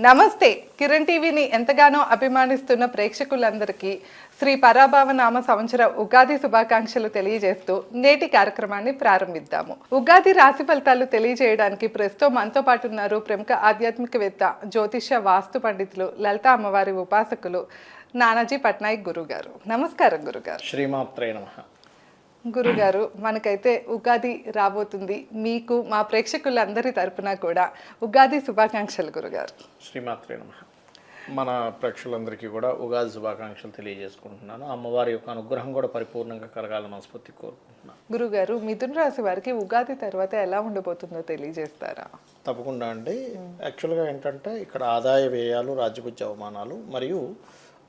నమస్తే. కిరణ్ టీవీని ఎంతగానో అభిమానిస్తున్న ప్రేక్షకులందరికీ శ్రీ పరాభవనామ సంవత్సర ఉగాది శుభాకాంక్షలు తెలియజేస్తూ నేటి కార్యక్రమాన్ని ప్రారంభిద్దాము. ఉగాది రాశి ఫలితాలు తెలియజేయడానికి ప్రస్తుతం మనతో పాటు ఉన్నారు ప్రముఖ ఆధ్యాత్మికవేత్త, జ్యోతిష వాస్తు పండితులు, లలిత అమ్మవారి ఉపాసకులు నానాజీ పట్నాయక్ గురుగారు. నమస్కారం గురుగారు. శ్రీమాత్రే నమః. గురుగారు, మనకైతే ఉగాది రాబోతుంది. మీకు మా ప్రేక్షకులందరి తరపున కూడా ఉగాది శుభాకాంక్షలు గురుగారు. శ్రీమాత్రే నమః. మన ప్రేక్షకులందరికీ కూడా ఉగాది శుభాకాంక్షలు తెలియజేసుకుంటున్నాను. అమ్మవారి యొక్క అనుగ్రహం కూడా పరిపూర్ణంగా కలగాలని మనస్ఫూర్తి కోరుకుంటున్నాను. గురుగారు, మిథున రాశి వారికి ఉగాది తర్వాత ఎలా ఉండబోతుందో తెలియజేస్తారా? తప్పకుండా అండి. యాక్చువల్గా ఏంటంటే ఇక్కడ ఆదాయ వ్యయాలు, రాజ్యపుజ్య అవమానాలు మరియు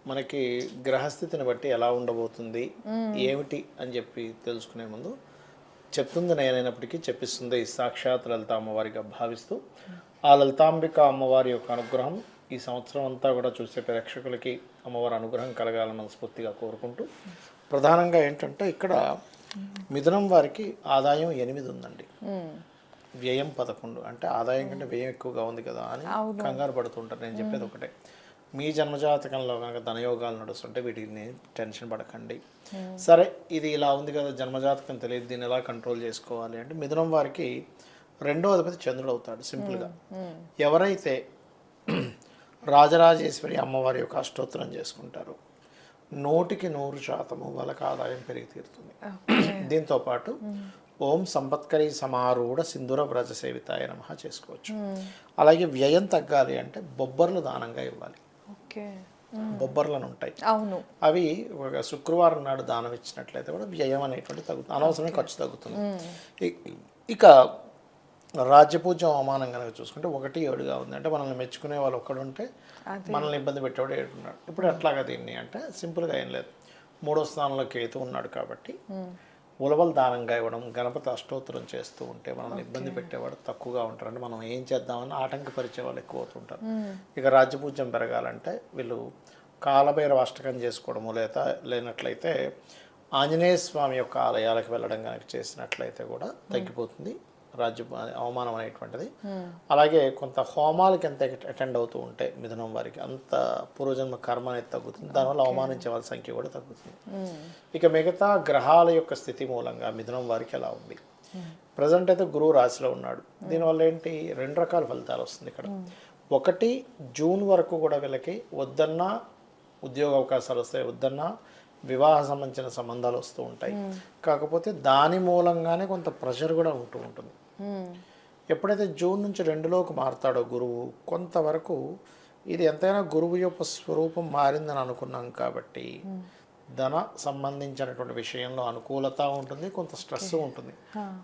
మనకి గ్రహస్థితిని బట్టి ఎలా ఉండబోతుంది ఏమిటి అని చెప్పి తెలుసుకునే ముందు చెప్తుంది నేనైనప్పటికీ చెప్పిస్తుంది సాక్షాత్ లలిత అమ్మవారిగా భావిస్తూ ఆ లలితాంబిక అమ్మవారి యొక్క అనుగ్రహం ఈ సంవత్సరం అంతా కూడా చూసే ప్రేక్షకులకి అమ్మవారి అనుగ్రహం కలగాలని మనస్ఫూర్తిగా కోరుకుంటూ ప్రధానంగా ఏంటంటే ఇక్కడ మిథునం వారికి ఆదాయం 8 ఉందండి, వ్యయం 11. అంటే ఆదాయం కంటే వ్యయం ఎక్కువగా ఉంది కదా అని కంగారు పడుతుంటారు. నేను చెప్పేది ఒకటే, మీ జన్మజాతకంలో కనుక ధనయోగాలు నడుస్తుంటే వీటిని టెన్షన్ పడకండి. సరే ఇది ఇలా ఉంది కదా, జన్మజాతకం తెలియదు, దీన్ని ఎలా కంట్రోల్ చేసుకోవాలి అంటే మిథునం వారికి 2వ అధిపతి చంద్రుడు అవుతాడు. సింపుల్గా ఎవరైతే రాజరాజేశ్వరి అమ్మవారి యొక్క అష్టోత్తరం చేసుకుంటారో 100% వాళ్ళకి ఆదాయం పెరిగి తీరుతుంది. దీంతోపాటు ఓం సంపత్కరి సమారూఢ సింధుర వ్రజ సేవితాయ నమః చేసుకోవచ్చు. అలాగే వ్యయం తగ్గాలి అంటే బొబ్బర్లు దానంగా ఇవ్వాలి. బొబ్బర్లను ఉంటాయి, అవి ఒక శుక్రవారం నాడు దానం ఇచ్చినట్లయితే కూడా వ్యయం అనేటువంటి తగ్గుతుంది, అనవసరమైన ఖర్చు తగ్గుతుంది. ఇక రాజ్యపూజ్యం అవమానం కనుక చూసుకుంటే 1-7గా ఉంది. అంటే మనల్ని మెచ్చుకునే వాళ్ళు ఒక్కడుంటే మనల్ని ఇబ్బంది పెట్టేవాడు 7 ఉన్నాడు. ఇప్పుడు ఎట్లాగా దీన్ని అంటే సింపుల్గా ఏం లేదు, 3వ స్థానంలో కేతు ఉన్నాడు కాబట్టి ఉలవలు దానంగా ఇవ్వడం, గణపతి అష్టోత్తరం చేస్తూ ఉంటే మనల్ని ఇబ్బంది పెట్టేవాడు తక్కువగా ఉంటారు. అంటే మనం ఏం చేద్దామని ఆటంకపరిచే వాళ్ళు ఎక్కువ అవుతుంటారు. ఇక రాజ్యపూజ్యం పెరగాలంటే వీళ్ళు కాలభైరవ అష్టకం చేసుకోవడము లేనట్లయితే ఆంజనేయ స్వామి యొక్క ఆలయాలకు వెళ్ళడం కనుక చేసినట్లయితే కూడా తగ్గిపోతుంది రాజ్య అవమానం అనేటువంటిది. అలాగే కొంత హోమాలకి ఎంత అటెండ్ అవుతూ ఉంటే మిథునం వారికి అంత పూర్వజన్మ కర్మ అనేది తగ్గుతుంది, దానివల్ల అవమానించే వాళ్ళ సంఖ్య కూడా తగ్గుతుంది. ఇక మిగతా గ్రహాల యొక్క స్థితి మూలంగా మిథునం వారికి ఎలా ఉంది, ప్రజెంట్ అయితే గురువు రాశిలో ఉన్నాడు. దీనివల్ల ఏంటి, 2 రకాల ఫలితాలు వస్తుంది ఇక్కడ. ఒకటి, జూన్ వరకు కూడా వీళ్ళకి వద్దన్నా ఉద్యోగ అవకాశాలు వస్తాయి, వద్దన్నా వివాహ సంబంధించిన సంబంధాలు వస్తూ ఉంటాయి. కాకపోతే దాని మూలంగానే కొంత ప్రెషర్ కూడా ఉంటూ ఉంటుంది. ఎప్పుడైతే జూన్ నుంచి 2లోకి మారుతాడో గురువు, కొంతవరకు ఇది ఎంతైనా గురువు యొక్క స్వరూపం మారిందని అనుకున్నాం కాబట్టి ధన సంబంధించినటువంటి విషయంలో అనుకూలత ఉంటుంది, కొంత స్ట్రెస్ ఉంటుంది.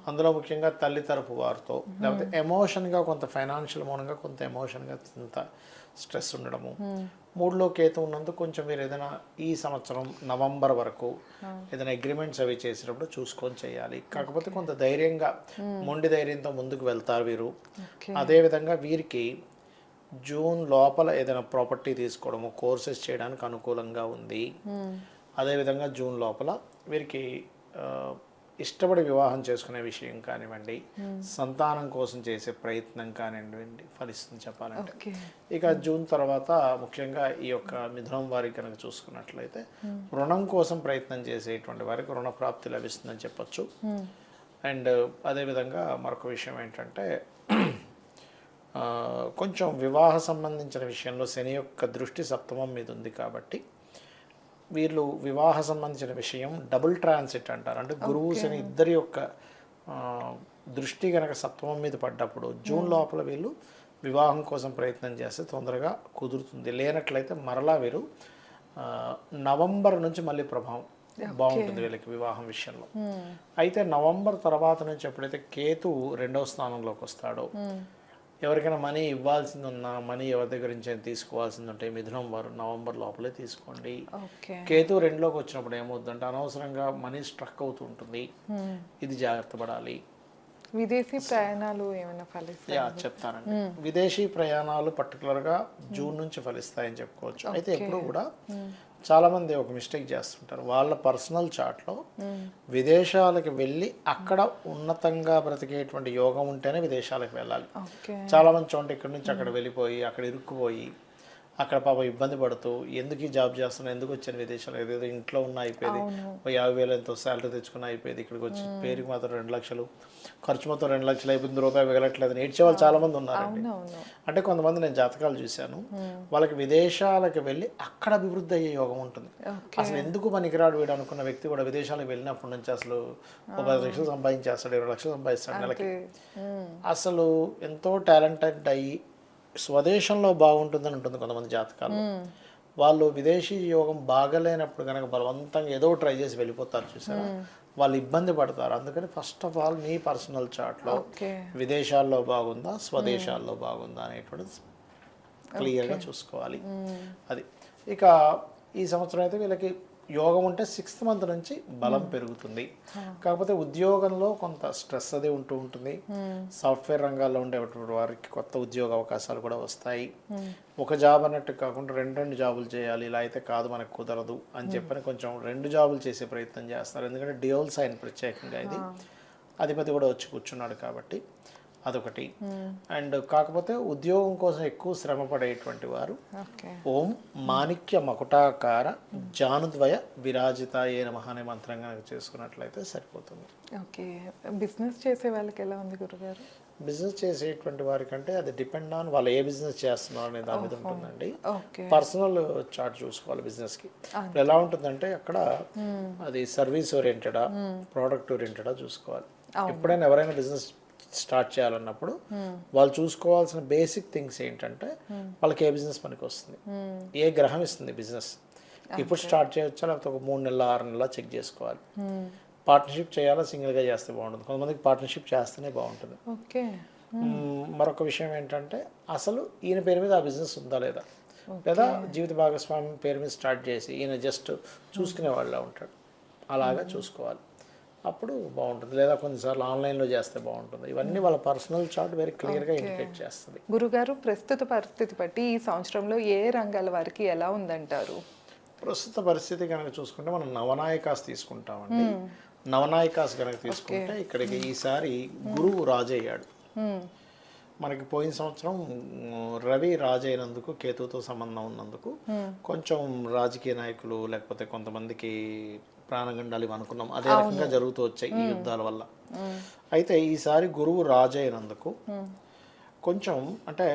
అందులో ముఖ్యంగా తల్లి తరపు వారితో లేకపోతే ఎమోషన్గా కొంత ఫైనాన్షియల్ మూలంగా కొంత ఎమోషన్గా కొంత స్ట్రెస్ ఉండడము. 3లో కేతు ఉన్నందుకు కొంచెం మీరు ఏదైనా ఈ సంవత్సరం నవంబర్ వరకు ఏదైనా అగ్రిమెంట్స్ అవి చేసేటప్పుడు చూసుకొని చేయాలి. కాకపోతే కొంత ధైర్యంగా మొండి ధైర్యంతో ముందుకు వెళ్తారు వీరు. అదేవిధంగా వీరికి జూన్ లోపల ఏదైనా ప్రాపర్టీ తీసుకోవడము, కోర్సెస్ చేయడానికి అనుకూలంగా ఉంది. అదేవిధంగా జూన్ లోపల వీరికి ఇష్టపడి వివాహం చేసుకునే విషయం కానివ్వండి, సంతానం కోసం చేసే ప్రయత్నం కానివ్వండి ఫలిస్తుంది చెప్పాలంటే. ఇక జూన్ తర్వాత ముఖ్యంగా ఈ యొక్క మిథునం వారికి కనుక చూసుకున్నట్లయితే రుణం కోసం ప్రయత్నం చేసేటువంటి వారికి రుణ ప్రాప్తి లభిస్తుందని చెప్పొచ్చు. అండ్ అదేవిధంగా మరొక విషయం ఏంటంటే కొంచెం వివాహ సంబంధించిన విషయంలో శని యొక్క దృష్టి 7వ మీద ఉంది కాబట్టి వీళ్ళు వివాహ సంబంధించిన విషయం డబుల్ ట్రాన్సిట్ అంటారు. అంటే గురువు శని ఇద్దరి యొక్క దృష్టి కనుక 7వ మీద పడ్డప్పుడు జూన్ లోపల వీళ్ళు వివాహం కోసం ప్రయత్నం చేస్తే తొందరగా కుదురుతుంది. లేనట్లయితే మరలా వీరు నవంబర్ నుంచి మళ్ళీ ప్రభావం బాగుంటుంది వీళ్ళకి వివాహం విషయంలో. అయితే నవంబర్ తర్వాత నుంచి ఎప్పుడైతే కేతు 2వ స్థానంలోకి వస్తాడో, ఎవరికైనా మనీ ఇవ్వాల్సింది ఉన్నా, మనీ ఎవరి దగ్గర నుంచి తీసుకోవాల్సింది ఉంటే మిథునం వారు నవంబర్ లోపలే తీసుకోండి. కేతు 2లోకి వచ్చినప్పుడు ఏమవుతుందంటే అనవసరంగా మనీ స్ట్రక్ అవుతూ ఉంటుంది, ఇది జాగ్రత్త పడాలి. విదేశీ ప్రయాణాలు ఏమైనా ఫలిస్తాయా? చెప్తానండి. విదేశీ ప్రయాణాలు పర్టికులర్గా జూన్ నుంచి ఫలిస్తాయని చెప్పుకోవచ్చు. అయితే ఎప్పుడు కూడా చాలామంది ఒక మిస్టేక్ చేస్తుంటారు, వాళ్ళ పర్సనల్ చార్ట్లో విదేశాలకు వెళ్ళి అక్కడ ఉన్నతంగా బ్రతికేటువంటి యోగం ఉంటేనే విదేశాలకు వెళ్ళాలి. చాలామంది చూడండి ఇక్కడి నుంచి అక్కడ వెళ్ళిపోయి అక్కడ ఇరుక్కుపోయి అక్కడ పాపం ఇబ్బంది పడుతూ ఎందుకు ఈ జాబ్ చేస్తున్నా, ఎందుకు వచ్చాను విదేశాలు, ఏదేదో ఇంట్లో ఉన్న అయిపోయేది, 50,000 ఎంతో శాలరీ తెచ్చుకున్న అయిపోయేది, ఇక్కడికి వచ్చి పేరుకి మాత్రం 2 లక్షలు ఖర్చు, మొత్తం 2 లక్షలు అయిపోయింది, రూపాయి మిగలట్లేదు అని ఏడ్చే వాళ్ళు చాలామంది ఉన్నారండి. అంటే కొంతమంది నేను జాతకాలు చూశాను, వాళ్ళకి విదేశాలకు వెళ్ళి అక్కడ అభివృద్ధి అయ్యే యోగం ఉంటుంది. అసలు ఎందుకు పనికిరాడు వీడు అనుకున్న వ్యక్తి కూడా విదేశాలకు వెళ్ళినప్పటి నుంచి అసలు ఒక 10 లక్షలు సంపాదించేస్తాడు, 20 లక్షలు సంపాదిస్తాడు నెలకి. అసలు ఎంతో టాలెంటెడ్ అయ్యి స్వదేశంలో బాగుంటుందని ఉంటుంది కొంతమంది జాతకాలు. వాళ్ళు విదేశీ యోగం బాగలేనప్పుడు కనుక బలవంతంగా ఏదో ట్రై చేసి వెళ్ళిపోతారు చూసారా, వాళ్ళు ఇబ్బంది పడతారు. అందుకని ఫస్ట్ ఆఫ్ ఆల్ మీ పర్సనల్ చార్ట్లో విదేశాల్లో బాగుందా స్వదేశాల్లో బాగుందా అనేటువంటిది క్లియర్గా చూసుకోవాలి. అది ఇక ఈ సంవత్సరం అయితే వీళ్ళకి యోగం ఉంటే 6th మంత్ నుంచి బలం పెరుగుతుంది. కాకపోతే ఉద్యోగంలో కొంత స్ట్రెస్ అది ఉంటూ ఉంటుంది. సాఫ్ట్వేర్ రంగాల్లో ఉండేటువంటి వారికి కొత్త ఉద్యోగ అవకాశాలు కూడా వస్తాయి. ఒక జాబ్ అన్నట్టు కాకుండా 2 జాబులు చేయాలి, ఇలా అయితే కాదు మనకు కుదరదు అని చెప్పని కొంచెం 2 జాబులు చేసే ప్రయత్నం చేస్తారు. ఎందుకంటే డ్యూయల్ సైన్ ప్రత్యేకంగా ఇది అధిపతి కూడా వచ్చి కూర్చున్నాడు కాబట్టి అదొకటి. అండ్ కాకపోతే ఉద్యోగం కోసం ఎక్కువ శ్రమ పడేటువంటి వారు ఓం మాణిక్య మకుటాకార జానుద్వయ విరాజితాయే నమః అనే మంత్రం కనుక చేసుకున్నట్లయితే సరిపోతుంది. ఓకే, బిజినెస్ చేసే వాళ్ళకి ఎలా ఉంది గురుగారు? బిజినెస్ చేసేటువంటి వారికంటే అది డిపెండ్ ఆన్ వాళ్ళు ఏ బిజినెస్ చేస్తున్నారు అనే దాని మీద ఉంటుందండి. పర్సనల్ చార్ట్ చూసుకోవాలి బిజినెస్కి. ఎలా ఉంటుందంటే అక్కడ అది సర్వీస్ ఓరియంటెడా ప్రోడక్ట్ ఓరియంటెడా చూసుకోవాలి. ఎప్పుడైనా ఎవరైనా బిజినెస్ స్టార్ట్ చేయాలన్నప్పుడు వాళ్ళు చూసుకోవాల్సిన బేసిక్ థింగ్స్ ఏంటంటే వాళ్ళకి ఏ బిజినెస్ పనికి వస్తుంది, ఏ గ్రహం ఇస్తుంది బిజినెస్, ఇప్పుడు స్టార్ట్ చేయొచ్చా లేకపోతే ఒక 3 నెలల 6 నెలల చెక్ చేసుకోవాలి. పార్ట్నర్షిప్ చేయాలా సింగిల్గా చేస్తే బాగుంటుంది, కొంతమందికి పార్ట్నర్షిప్ చేస్తేనే బాగుంటుంది. మరొక విషయం ఏంటంటే అసలు ఈయన పేరు మీద ఆ బిజినెస్ ఉందా లేదా, లేదా జీవిత భాగస్వామి పేరు మీద స్టార్ట్ చేసి ఈయన జస్ట్ చూసుకునే వాళ్ళ ఉంటాడు, అలాగా చూసుకోవాలి, అప్పుడు బాగుంటుంది. లేదా కొన్నిసార్లు ఆన్లైన్లో చేస్తే బాగుంటుంది. ఇవన్నీ వాళ్ళ పర్సనల్ చార్ట్ వెరీ క్లియర్గా ఇండికేట్ చేస్తుంది. గురుగారు, ప్రస్తుత పరిస్థితి బట్టి ఈ సంవత్సరంలో ఏ రంగాల వారికి ఎలా ఉందంటారు? ప్రస్తుత పరిస్థితి కనుక చూసుకుంటే మనం నవనాయకాస్ తీసుకుంటామండి. నవనాయకాస్ కనుక తీసుకుంటే ఇక్కడికి ఈసారి గురువు రాజయ్యాడు. మనకి పోయిన సంవత్సరం రవి రాజైనందుకు కేతుతో సంబంధం ఉన్నందుకు కొంచెం రాజకీయ నాయకులు లేకపోతే కొంతమందికి ప్రాణగండాలు ఇవి అనుకున్నాం, అదే రకంగా జరుగుతూ వచ్చాయి ఈ యుద్ధాల వల్ల. అయితే ఈసారి గురువు రాజైనందుకు కొంచెం అంటే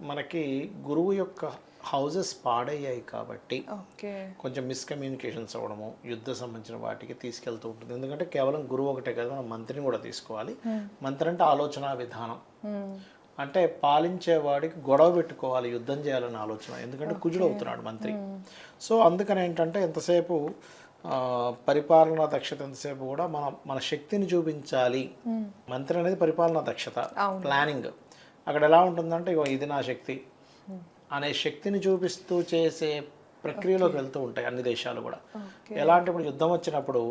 మనకి గురువు యొక్క హౌజెస్ పాడయ్యాయి కాబట్టి కొంచెం మిస్కమ్యూనికేషన్స్ అవ్వడము యుద్ధ సంబంధించిన వాటికి తీసుకెళ్తూ ఉంటుంది. ఎందుకంటే కేవలం గురువు ఒకటే కదా, మనం మంత్రిని కూడా తీసుకోవాలి. మంత్రి అంటే ఆలోచన విధానం, అంటే పాలించేవాడికి గొడవ పెట్టుకోవాలి, యుద్ధం చేయాలనే ఆలోచన. ఎందుకంటే కుజుడు అవుతున్నాడు మంత్రి. సో అందుకని ఏంటంటే ఎంతసేపు పరిపాలనా దక్షత ఎంతసేపు కూడా మన శక్తిని చూపించాలి. మంత్రి అనేది పరిపాలనా దక్షత, ప్లానింగ్. అక్కడ ఎలా ఉంటుందంటే ఇగో ఇది నా శక్తి అనే శక్తిని చూపిస్తూ చేసే ప్రక్రియలోకి వెళ్తూ ఉంటాయి అన్ని దేశాలు కూడా. ఎలాంటి ఇప్పుడు యుద్ధం వచ్చినప్పుడు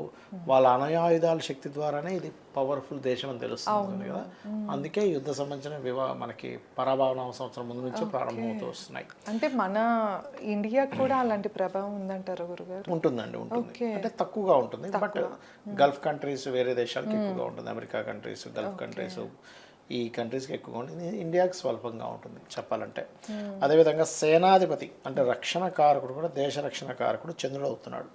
వాళ్ళ అణయాయుధాల శక్తి ద్వారానే ఇది పవర్ఫుల్ దేశం అని తెలుస్తుంది కదా. అందుకే యుద్ధ సంబంధించిన మనకి పరాభావ సంవత్సరం ముందు నుంచి ప్రారంభమవుతూ వస్తున్నాయి. అంటే మన ఇండియా కూడా అలాంటి ప్రభావం ఉందంటారు గురుగారు? ఉంటుందండి, ఉంటుంది. అంటే తక్కువగా ఉంటుంది, బట్ గల్ఫ్ కంట్రీస్ వేరే దేశాలకు ఎక్కువగా ఉంటుంది. అమెరికా కంట్రీస్, గల్ఫ్ కంట్రీస్, ఈ కంట్రీస్కి ఎక్కువగా ఉంటుంది. ఇండియాకి స్వల్పంగా ఉంటుంది చెప్పాలంటే. అదేవిధంగా సేనాధిపతి అంటే రక్షణ కారకుడు కూడా దేశ రక్షణ కారకుడు చంద్రుడు అవుతున్నాడు.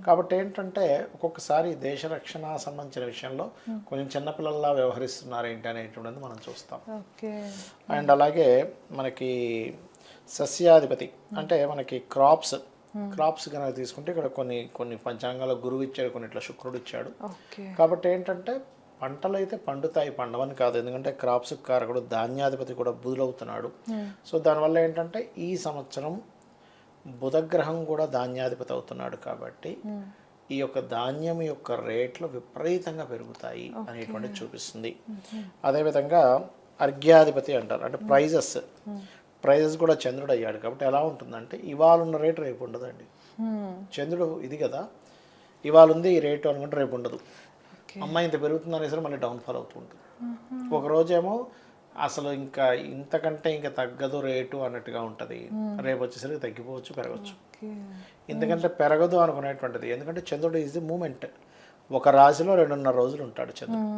కాబట్టి ఏంటంటే ఒక్కొక్కసారి దేశ రక్షణ సంబంధించిన విషయంలో కొంచెం చిన్నపిల్లల్లా వ్యవహరిస్తున్నారు ఏంటి అనేటువంటిది మనం చూస్తాం. అండ్ అలాగే మనకి సస్యాధిపతి అంటే మనకి క్రాప్స్ కనుక తీసుకుంటే ఇక్కడ కొన్ని పంచాంగాల గురువు ఇచ్చాడు, కొన్ని ఇట్లా శుక్రుడు ఇచ్చాడు. కాబట్టి ఏంటంటే పంటలు అయితే పండుతాయి, పండవని కాదు. ఎందుకంటే క్రాప్స్ కారకుడు ధాన్యాధిపతి కూడా బుధులవుతున్నాడు. సో దానివల్ల ఏంటంటే ఈ సంవత్సరం బుధగ్రహం కూడా ధాన్యాధిపతి అవుతున్నాడు. కాబట్టి ఈ యొక్క ధాన్యం యొక్క రేట్లు విపరీతంగా పెరుగుతాయి అనేటువంటిది చూపిస్తుంది. అదేవిధంగా అర్ఘ్యాధిపతి అంటారు, అంటే ప్రైజెస్ కూడా చంద్రుడు అయ్యాడు. కాబట్టి ఎలా ఉంటుందంటే ఇవాళ ఉన్న రేటు రేపు ఉండదండి. చంద్రుడు ఇది కదా, ఇవాళ ఉంది ఈ రేటు అనుకుంటే రేపు ఉండదు. అమ్మాయి ఇంత పెరుగుతుంది అనేసరి మళ్ళీ డౌన్ఫాల్ అవుతూ ఉంటుంది. ఒకరోజేమో అసలు ఇంకా ఇంతకంటే ఇంకా తగ్గదు రేటు అన్నట్టుగా ఉంటుంది. రేపు వచ్చేసరికి తగ్గిపోవచ్చు, పెరగచ్చు. ఎందుకంటే పెరగదు అనుకునేటువంటిది, ఎందుకంటే చంద్రుడు ఈజ్ ది మూమెంట్. ఒక రాశిలో 2.5 రోజులు ఉంటాడు చంద్రుడు.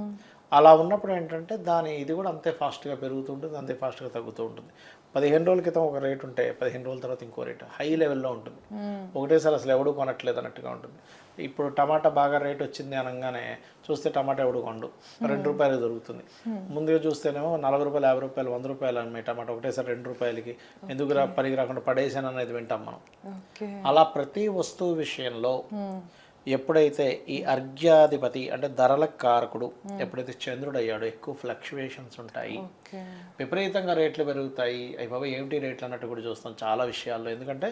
అలా ఉన్నప్పుడు ఏంటంటే దాని ఇది కూడా అంతే ఫాస్ట్గా పెరుగుతుంటుంది, అంతే ఫాస్ట్గా తగ్గుతూ ఉంటుంది. 15 రోజుల క్రితం ఒక రేట్ ఉంటే 15 రోజుల తర్వాత ఇంకో రేట్ హై లెవెల్లో ఉంటుంది. ఒకటేసారి అసలు ఎవడు కొనట్లేదు అన్నట్టుగా ఉంటుంది. ఇప్పుడు టమాటా బాగా రేట్ వచ్చింది అనగానే చూస్తే టమాటా ఎవడు కొండు, 2 రూపాయలు దొరుకుతుంది. ముందుగా చూస్తేనేమో 40 రూపాయలు, 50 రూపాయలు, 100 రూపాయలు అమ్మే టమాటా ఒకటేసారి 2 రూపాయలకి ఎందుకు పనికి రాకుండా పడేసాను అనేది వింటాం మనం. అలా ప్రతి వస్తువు విషయంలో ఎప్పుడైతే ఈ అర్ఘ్యాధిపతి అంటే ధరలకు కారకుడు ఎప్పుడైతే చంద్రుడు అయ్యాడో ఎక్కువ ఫ్లక్చువేషన్స్ ఉంటాయి, విపరీతంగా రేట్లు పెరుగుతాయి. అవి బాబా ఏమిటి రేట్లు అన్నట్టు కూడా చూస్తాం చాలా విషయాల్లో. ఎందుకంటే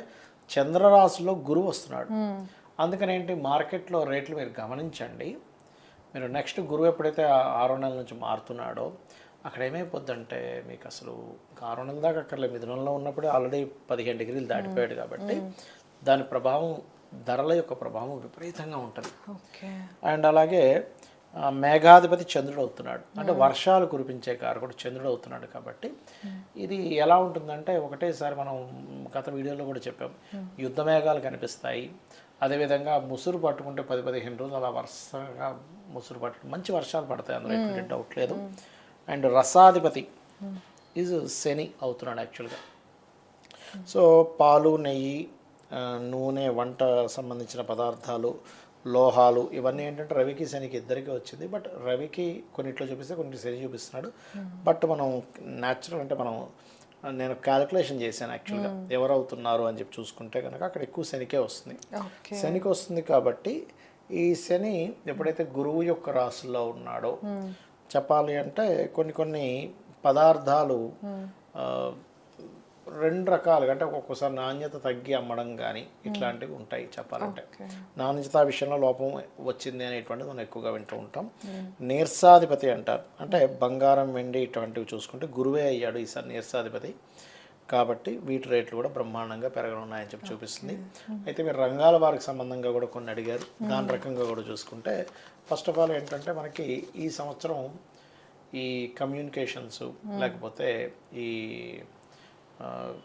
చంద్రరాశిలో గురువు వస్తున్నాడు. అందుకని ఏంటి మార్కెట్లో రేట్లు మీరు గమనించండి. మీరు నెక్స్ట్ గురువు ఎప్పుడైతే 6 నెలల నుంచి మారుతున్నాడో అక్కడ ఏమైపోద్దంటే మీకు అసలు 6 నెలల దాకా అక్కర్లే, మిథునంలో ఉన్నప్పుడే ఆల్రెడీ 15 డిగ్రీలు దాటిపోయాడు కాబట్టి దాని ప్రభావం, ధరల యొక్క ప్రభావం విపరీతంగా ఉంటుంది. అండ్ అలాగే మేఘాధిపతి చంద్రుడు అవుతున్నాడు, అంటే వర్షాలు కురిపించే కారకుడు చంద్రుడు అవుతున్నాడు. కాబట్టి ఇది ఎలా ఉంటుందంటే ఒకటేసారి మనం గత వీడియోలో కూడా చెప్పాం, యుద్ధ మేఘాలు కనిపిస్తాయి. అదేవిధంగా ముసురు పట్టుకుంటే 10-15 రోజులు అలా వరుసగా ముసురు పట్టు మంచి వర్షాలు పడతాయి, అందులో ఎటువంటి డౌట్ లేదు. అండ్ రసాధిపతి ఈజ్ శని అవుతున్నాడు యాక్చువల్గా. సో పాలు, నెయ్యి, నూనె, వంట సంబంధించిన పదార్థాలు, లోహాలు ఇవన్నీ ఏంటంటే రవికి శనికి ఇద్దరికి వచ్చింది. బట్ రవికి కొన్నిట్లో చూపిస్తే కొన్ని శని చూపిస్తున్నాడు. బట్ మనం న్యాచురల్ అంటే నేను క్యాలిక్యులేషన్ చేశాను యాక్చువల్గా ఎవరు అవుతున్నారు అని చెప్పి చూసుకుంటే కనుక అక్కడ ఎక్కువ శనికే వస్తుంది. శనికి వస్తుంది కాబట్టి ఈ శని ఎప్పుడైతే గురువు యొక్క రాశుల్లో ఉన్నాడో చెప్పాలి అంటే కొన్ని పదార్థాలు 2 రకాలుగా అంటే ఒక్కొక్కసారి నాణ్యత తగ్గి అమ్మడం కానీ ఇట్లాంటివి ఉంటాయి. చెప్పాలంటే నాణ్యత విషయంలో లోపం వచ్చింది అనేటువంటిది మనం ఎక్కువగా వింటూ ఉంటాం. నీర్సాధిపతి అంటారు, అంటే బంగారం, వెండి ఇటువంటివి చూసుకుంటే గురువే అయ్యాడు ఈసారి నీర్సాధిపతి. కాబట్టి వీటి రేట్లు కూడా బ్రహ్మాండంగా పెరగనున్నాయని చెప్పి చూపిస్తుంది. అయితే మీరు రంగాల వారికి సంబంధంగా కూడా కొన్ని అడిగారు, దాని రకంగా కూడా చూసుకుంటే ఫస్ట్ ఆఫ్ ఆల్ ఏంటంటే మనకి ఈ సంవత్సరం ఈ కమ్యూనికేషన్స్ లేకపోతే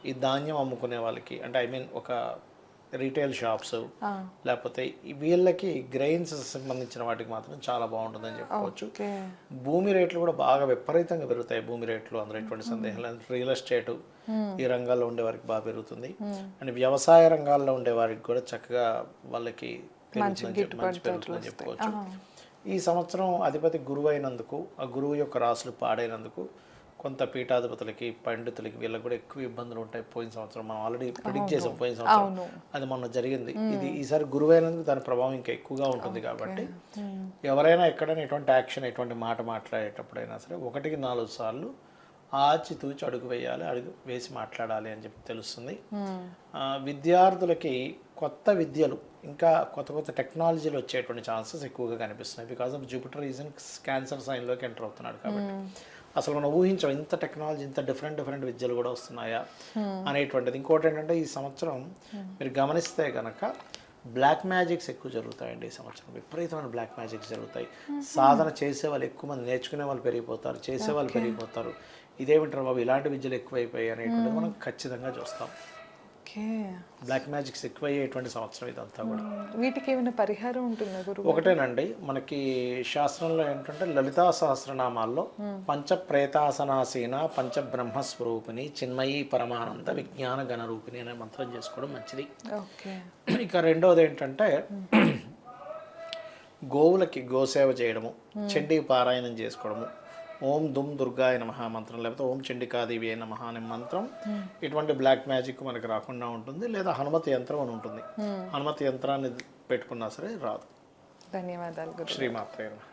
ఈ ధాన్యం అమ్ముకునే వాళ్ళకి అంటే ఒక రీటైల్ షాప్స్ లేకపోతే వీళ్ళకి గ్రెయిన్స్ సంబంధించిన వాటికి మాత్రం చాలా బాగుంటుందని చెప్పుకోవచ్చు. భూమి రేట్లు కూడా బాగా విపరీతంగా పెరుగుతాయి. భూమి రేట్లు అందులో ఎటువంటి సందేహం లేదు. రియల్ ఎస్టేట్ ఈ రంగాల్లో ఉండే వారికి బాగా పెరుగుతుంది. అండ్ వ్యవసాయ రంగాల్లో ఉండే వారికి కూడా చక్కగా వాళ్ళకి మంచి పెరుగుతుందని చెప్పుకోవచ్చు. ఈ సంవత్సరం అధిపతి గురువు అయినందుకు, ఆ గురువు యొక్క రాశులు పాడైనందుకు కొంత పీఠాధిపతులకి, పండితులకి వీళ్ళకి కూడా ఎక్కువ ఇబ్బందులు ఉంటాయి. పోయిన సంవత్సరం మనం ఆల్రెడీ ప్రిడిక్ట్ చేసాం, పోయిన సంవత్సరం అది మొన్న జరిగింది. ఈసారి గురువు అయినందుకు దాని ప్రభావం ఇంకా ఎక్కువగా ఉంటుంది. కాబట్టి ఎవరైనా ఎక్కడైనా ఎటువంటి యాక్షన్, ఎటువంటి మాట మాట్లాడేటప్పుడైనా సరే 1-4 సార్లు ఆచితూచి అడుగు వేయాలి, అడుగు వేసి మాట్లాడాలి అని చెప్పి తెలుస్తుంది. విద్యార్థులకి కొత్త విద్యలు, ఇంకా కొత్త టెక్నాలజీలు వచ్చేటువంటి ఛాన్సెస్ ఎక్కువగా కనిపిస్తున్నాయి. Because of Jupiter is in Cancer సైన్లోకి ఎంటర్ అవుతున్నాడు. కాబట్టి అసలు మనం ఊహించాం ఇంత టెక్నాలజీ, ఇంత డిఫరెంట్ విద్యలు కూడా వస్తున్నాయా అనేటువంటిది. ఇంకోటి ఏంటంటే ఈ సంవత్సరం మీరు గమనిస్తే కనుక బ్లాక్ మ్యాజిక్స్ ఎక్కువ జరుగుతాయండి. ఈ సంవత్సరం విపరీతమైన బ్లాక్ మ్యాజిక్స్ జరుగుతాయి. సాధన చేసే వాళ్ళు ఎక్కువ మంది, నేర్చుకునే వాళ్ళు పెరిగిపోతారు, చేసే వాళ్ళు పెరిగిపోతారు. ఇదేమిటారు బాబు ఇలాంటి విద్యలు ఎక్కువైపోయాయి అనేటువంటిది మనం ఖచ్చితంగా చూస్తాం. బ్లాక్ మ్యాజిక్స్ ఎక్కువయ్యేటువంటి సంవత్సరం ఇదంతా కూడా. వీటికి ఏమైనా పరిహారం ఉంటుందా గురువు? ఒకటేనండి, మనకి శాస్త్రంలో ఏంటంటే లలితా సహస్రనామాల్లో పంచప్రేతాసనాసీన పంచబ్రహ్మస్వరూపిణి చిన్మయీ పరమానంద విజ్ఞాన గణరూపిణి అనే మంత్రం చేసుకోవడం మంచిది. ఇక రెండవది ఏంటంటే గోవులకి గోసేవ చేయడము, చండీ పారాయణం చేసుకోవడము, ఓం దుమ్ దుర్గాయ నమః మంత్రం, లేకపోతే ఓం చండికాదేవి అయి నమః అనే మంత్రం. ఇటువంటి బ్లాక్ మ్యాజిక్ మనకి రాకుండా ఉంటుంది. లేదా హనుమతి యంత్రం అని ఉంటుంది, హనుమతి యంత్రాన్ని పెట్టుకున్నా సరే రాదు. ధన్యవాదాలు గురు. శ్రీమాత్రే నమః.